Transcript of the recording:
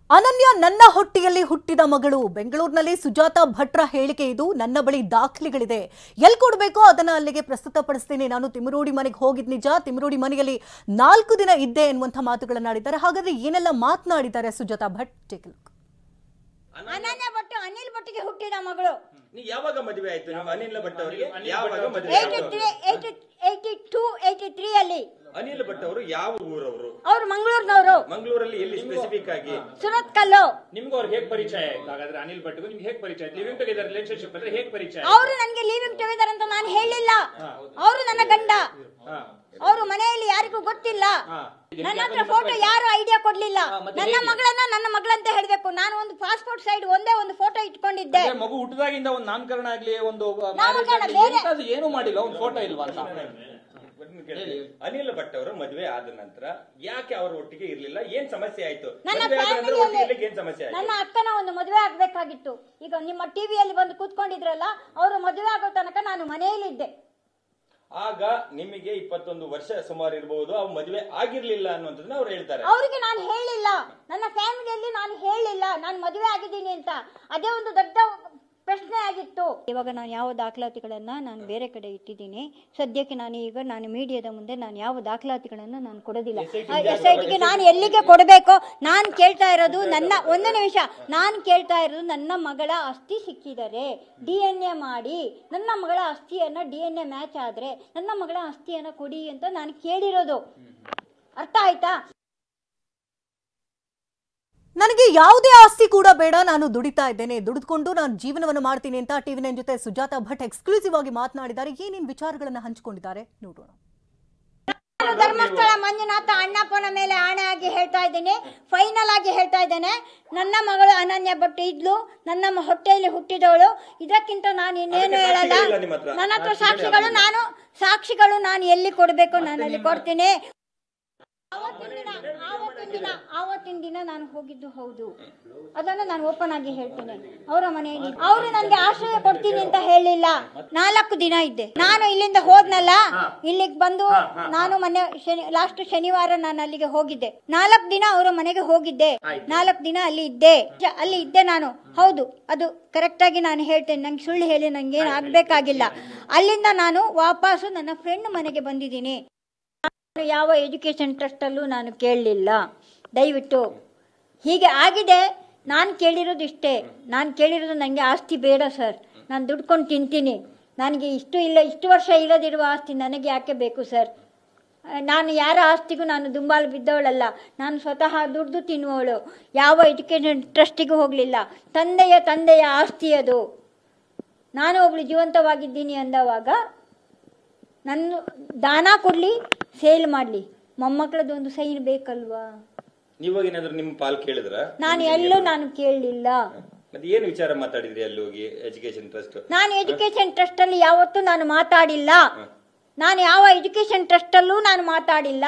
ಅನನ್ಯ ನನ್ನ ಹೊಟ್ಟೆಯಲ್ಲಿ ಹುಟ್ಟಿದ ಮಗಳು. ಬೆಂಗಳೂರಿನಲ್ಲಿ ಸುಜಾತಾ ಭಟ್ರ ಹೇಳಿಕೆ ಇದು. ನನ್ನ ಬಳಿ ದಾಖಲೆಗಳಿದೆ, ಎಲ್ಲಿ ಕೊಡಬೇಕೋ ಅದನ್ನ ಅಲ್ಲಿಗೆ ಪ್ರಸ್ತುತಪಡಿಸ್ತೀನಿ. ನಾನು ತಿಮರೋಡಿ ಮನೆಗೆ ಹೋಗಿದ್ ನಿಜ, ತಿಮರೋಡಿ ಮನೆಯಲ್ಲಿ 4 ದಿನ ಇದ್ದೆ ಎನ್ನುವಂತ ಮಾತುಗಳನ್ನು ಆಡಿದ್ದಾರೆ. ಹಾಗಾದ್ರೆ ಏನೆಲ್ಲ ಮಾತನಾಡಿದ್ದಾರೆ ಸುಜಾತಾ ಭಟ್? ಅನನ್ಯ ಭಟ್ ಅನಿಲ್ ಭಟ್ಗೆ ಹುಟ್ಟಿದ ಮಗಳು. ನೀ ಯಾವಾಗ ಮದುವೆ ಆಯ್ತು? ನೀವು ಅನಿಲ್ ಭಟ್ ಅವರಿಗೆ ಯಾವಾಗ ಮದುವೆ ಆಯ್ತು? 82 83 ಅಲ್ಲಿ. ಅನಿಲ್ ಭಟ್ ಅವರು ಯಾವ ಊರವರು? ಅವರು ಮಂಗಳೂರಿನವರು. ಮಂಗಳೂರಲ್ಲಿ ಎಲ್ಲಿ ಸ್ಪೆಸಿಫಿಕ್ ಆಗಿ? ಸುರತ್ ಕಲ್ಲು. ನಿಮ್ಗೆ ಅವ್ರಿಗೆ ಹೇಗೆ ಪರಿಚಯ ಆಯ್ತು? ಹಾಗಾದ್ರೆ ಅನಿಲ್ ಭಟ್ಗೂ ನಿಮ್ಗೆ ಹೇಗೆ ಪರಿಚಯ ಆಯ್ತು? ಲಿವಿಂಗ್ ಟುಗೆದರ್ ರಿಲೇಶನ್ಶಿಪ್ ಅಂದ್ರೆ ಹೇಗೆ ಪರಿಚಯ? ಅವರು ನನಗೆ ಲಿವಿಂಗ್ ಟುಗೆದರ್ ಅಂತ ನಾನು ಹೇಳಿಲ್ಲ. ಅವರು ನನ್ನ ಗಂಡ. ಅವರು ಮನೆಯಲ್ಲಿ ಯಾರಿಗೂ ಗೊತ್ತಿಲ್ಲ. ನನ್ನ ಹತ್ರ ಫೋಟೋ ಯಾರು ಐಡಿಯಾ ಕೊಡ್ಲಿಲ್ಲ. ನನ್ನ ಮಗಳನ್ನ ನನ್ನ ಮಗಳಂತ ಹೇಳ್ಬೇಕು. ನಾನು ಒಂದು ಪಾಸ್ಪೋರ್ಟ್ ಸೈಡ್ ಒಂದೇ ಒಂದು ಫೋಟೋ ಇಟ್ಕೊಂಡಿದ್ದೆ. ಮಗು ಹುಟ್ಟಿದಾಗಿಂದ ಒಂದು ನಾಮಕರಣ ಆಗ್ಲಿ, ಒಂದು ಏನು ಮಾಡಿಲ್ಲ, ಒಂದು ಫೋಟೋ ಇಲ್ವಾ ಅಂತ. ಅನಿಲ್ ಭಟ್ ಅವರು ಮದುವೆ ಆದ ನಂತರ ಯಾಕೆ ಅವರ ಒಟ್ಟಿಗೆ ಇರ್ಲಿಲ್ಲ? ಏನ್ ಸಮಸ್ಯೆ ಆಯ್ತು? ನನ್ನ ಅಕ್ಕನ ಒಂದು ಮದುವೆ ಆಗ್ಬೇಕಾಗಿತ್ತು. ಈಗ ನಿಮ್ಮ ಟಿವಿಯಲ್ಲಿ ಬಂದು ಕೂತ್ಕೊಂಡಿದ್ರಲ್ಲ, ಅವರು ಮದುವೆ ಆಗೋ ತನಕ ನಾನು ಮನೆಯಲ್ಲಿದ್ದೆ. ಆಗ ನಿಮಗೆ 21 ವರ್ಷ ಸುಮಾರು ಇರಬಹುದು, ಅವ್ರು ಮದುವೆ ಆಗಿರ್ಲಿಲ್ಲ ಅನ್ನುವಂಥದ್ದನ್ನ ಅವ್ರು ಹೇಳ್ತಾರೆ. ಅವರಿಗೆ ನಾನು ಹೇಳಿಲ್ಲ, ನನ್ನ ಫ್ಯಾಮಿಲಿಯಲ್ಲಿ ನಾನು ಹೇಳಿಲ್ಲ ನಾನು ಮದುವೆ ಆಗಿದ್ದೀನಿ ಅಂತ. ಅದೇ ಒಂದು ದೊಡ್ಡ ಪ್ರಶ್ನೆ ಆಗಿತ್ತು. ಇವಾಗ ನಾನು ಯಾವ ದಾಖಲಾತಿಗಳನ್ನ ನಾನು ಬೇರೆ ಕಡೆ ಇಟ್ಟಿದ್ದೀನಿ. ಸದ್ಯಕ್ಕೆ ನಾನು ಮೀಡಿಯಾದ ಮುಂದೆ ನಾನು ಯಾವ ದಾಖಲಾತಿಗಳನ್ನ ನಾನು ಕೊಡೋದಿಲ್ಲ. SITಗೆ ನಾನು ಎಲ್ಲಿಗೆ ಕೊಡಬೇಕೋ ನಾನು ಕೇಳ್ತಾ ಇರೋದು ಒಂದು ನಿಮಿಷ, ನಾನು ಕೇಳ್ತಾ ಇರೋದು ನನ್ನ ಮಗಳ ಅಸ್ಥಿ ಸಿಕ್ಕಿದರೆ DNA ಮಾಡಿ ನನ್ನ ಮಗಳ ಅಸ್ಥಿಯನ್ನ DNA ಮ್ಯಾಚ್ ಆದ್ರೆ ನನ್ನ ಮಗಳ ಅಸ್ಥಿಯನ್ನ ಕೊಡಿ ಅಂತ ನಾನು ಕೇಳಿರೋದು. ಅರ್ಥ ಆಯ್ತಾ? ನನಗೆ ಯಾವುದೇ ಆಸ್ತಿ ಕೂಡ ಬೇಡ, ನಾನು ದುಡಿತಾ ಇದ್ದೇನೆ, ದುಡಿದುಕೊಂಡು ನಾನು ಜೀವನವನ್ನು ಮಾಡ್ತೀನಿ ಅಂತ TV9 ಜೊತೆ ಸುಜಾತಾ ಭಟ್ ಎಕ್ಸ್ಕ್ಲೂಸಿವ್ ಆಗಿ ಮಾತನಾಡಿದ್ದಾರೆ. ಏನೇನು ವಿಚಾರಗಳನ್ನ ಹಂಚಿಕೊಂಡಿದ್ದಾರೆ ನೋಡೋಣ. ಧರ್ಮಸ್ಥಳ ಮಂಜುನಾಥ ಅಣ್ಣಪ್ಪನ ಮೇಲೆ ಆಣೆ ಆಗಿ ಹೇಳ್ತಾ ಇದ್ದೇನೆ, ಫೈನಲ್ ಆಗಿ ಹೇಳ್ತಾ ಇದ್ದೇನೆ, ನನ್ನ ಮಗಳು ಅನನ್ಯ ಭಟ್ ಇದ್ಲು, ನನ್ನ ಹೊಟ್ಟೆಯಲ್ಲಿ ಹುಟ್ಟಿದವಳು. ಇದಕ್ಕಿಂತ ನಾನು ಇನ್ನೇನು ಹೇಳಲ್ಲ. ನನ್ನ ಹತ್ರ ಸಾಕ್ಷಿಗಳು ನಾನು ಎಲ್ಲಿ ಕೊಡಬೇಕು ನಾನು ಅಲ್ಲಿ ಕೊಡ್ತೀನಿ. ಆವತ್ತಿನ ದಿನ ನಾನು ಹೋಗಿದ್ದು ಹೌದು, ಅದನ್ನು ನಾನು ಓಪನ್ ಆಗಿ ಹೇಳ್ತೇನೆ. ಅವರ ಮನೆಯಲ್ಲಿ ಅವರು ನನಗೆ ಆಶ್ರಯ ಕೊಡ್ತೀನಿ ಅಂತ ಹೇಳಿಲ್ಲ. 4 ದಿನ ಇದ್ದೆ ನಾನು. ಇಲ್ಲಿಂದ ಹೋದ್ನಲ್ಲ, ಇಲ್ಲಿಗೆ ಬಂದು ನಾನು ಲಾಸ್ಟ್ ಶನಿವಾರ ನಾನು ಅಲ್ಲಿಗೆ ಹೋಗಿದ್ದೆ. 4 ದಿನ ಅವರ ಮನೆಗೆ ಹೋಗಿದ್ದೆ. 4 ದಿನ ಅಲ್ಲಿ ಇದ್ದೆ ನಾನು. ಹೌದು, ಅದು ಕರೆಕ್ಟ್ ಆಗಿ ನಾನು ಹೇಳ್ತೇನೆ. ನಂಗೆ ಸುಳ್ಳು ಹೇಳಿ ನಂಗೇನು ಆಗ್ಬೇಕಾಗಿಲ್ಲ. ಅಲ್ಲಿಂದ ನಾನು ವಾಪಸ್ಸು ನನ್ನ ಫ್ರೆಂಡ್ ಮನೆಗೆ ಬಂದಿದ್ದೀನಿ. ಯಾವ ಎಜುಕೇಶನ್ ಟ್ರಸ್ಟ್ ಅಲ್ಲೂ ನಾನು ಕೇಳಲಿಲ್ಲ. ದಯವಿಟ್ಟು ಹೀಗೆ ಆಗಿದೆ. ನಾನು ಕೇಳಿರೋದು ಇಷ್ಟೇ. ನಾನು ಕೇಳಿರೋದು ನನಗೆ ಆಸ್ತಿ ಬೇಡ ಸರ್, ನಾನು ದುಡ್ಕೊಂಡು ತಿಂತೀನಿ. ನನಗೆ ಇಷ್ಟು ವರ್ಷ ಇಲ್ಲದಿರುವ ಆಸ್ತಿ ನನಗೆ ಯಾಕೆ ಬೇಕು ಸರ್? ನಾನು ಯಾರ ಆಸ್ತಿಗೂ ನಾನು ದುಂಬಾಲು ಬಿದ್ದವಳಲ್ಲ. ನಾನು ಸ್ವತಃ ದುಡ್ದು ತಿನ್ನುವವಳು. ಯಾವ ಎಜುಕೇಶನ್ ಟ್ರಸ್ಟಿಗೂ ಹೋಗಲಿಲ್ಲ. ತಂದೆಯ ಆಸ್ತಿ ಅದು. ನಾನು ಒಬ್ಳು ಜೀವಂತವಾಗಿದ್ದೀನಿ ಅಂದವಾಗ ನನ್ನ ದಾನ ಕೊಡ್ಲಿ, ಸೇಲ್ ಮಾಡ್ಲಿ, ಮೊಮ್ಮಕ್ಕಳದ್ದು ಒಂದು ಸೈನ್ ಬೇಕಲ್ವಾ? ನೀವಾಗೇನಾದ್ರೂ ನಿಮ್ಮ ಪಾಲ್ ಕೇಳಿದ್ರ? ನಾನು ಕೇಳಲಿಲ್ಲ. ಮತ್ತೆ ಏನು ವಿಚಾರ ಮಾತಾಡಿದ್ರಿ ಅಲ್ಲಿ ಹೋಗಿ? Education trust? ನಾನು ಎಜುಕೇಶನ್ ಟ್ರಸ್ಟ್ ಅಲ್ಲಿ ಯಾವತ್ತೂ ನಾನು ಮಾತಾಡಿಲ್ಲ. ನಾನು ಯಾವ ಎಜುಕೇಶನ್ ಟ್ರಸ್ಟ್ ಅಲ್ಲೂ ನಾನು ಮಾತಾಡಿಲ್ಲ.